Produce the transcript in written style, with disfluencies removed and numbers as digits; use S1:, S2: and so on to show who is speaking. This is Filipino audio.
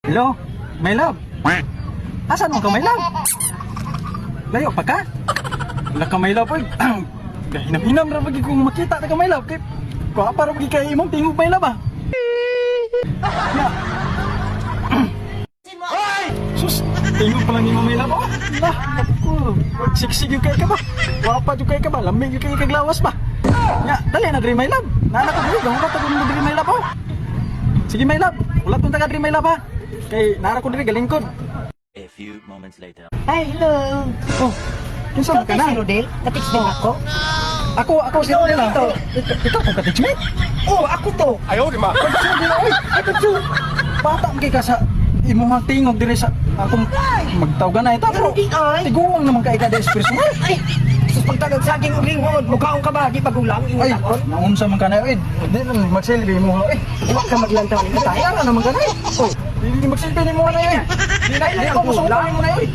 S1: Hello, my love. Asan mo ka, my love? Layo pa ka? Wala ka, my love, oy. Hinam-hinam na pagi kung makita na ka, my love. Kaya, kung para pagi kayo imong tingog, my love, ah. Ya. Sus, tingog pa lang ni mo, my love, oh. Lah, ako. Siksig yung kayo ka ba? Wapa yung kayo ka ba? Lamig yung kayo kaglawas ba? Ya, dali na, my love. Nana ko dali, gawin ka tago mo, my love, oh. Sige, my love. Ulat mong taga, my love, ha. Kay, nara ko dali, galingkod.
S2: A few moments later.
S3: Ay, hello.
S1: Oh, kinsa ka na?
S3: Si Rodel, katix din ako.
S1: Ako si Rodel lang. Ikaw kung ka-teachmate?
S3: Oh, ako to.
S1: Ayaw, di ba? Ay, katsu. Bata mo ka sa imong tingog dire sa akong magtawgan na ito.
S3: Pero di ay.
S1: Tiguang naman ka ikada espresyonal.
S3: Ay, sus pagtagag sa aking ringhod, mukhaong ka ba? Di pagulang,
S1: Ay,
S3: ingat ako.
S1: naunsa man ka na, Ed. Di na magsilbi mo.
S3: Huwag ka maglantaw ni Katay.
S1: Kaya naman ka na, Oh, hindi magsilbi ni mo na, Ed. Di ako musukan mo na, Ed.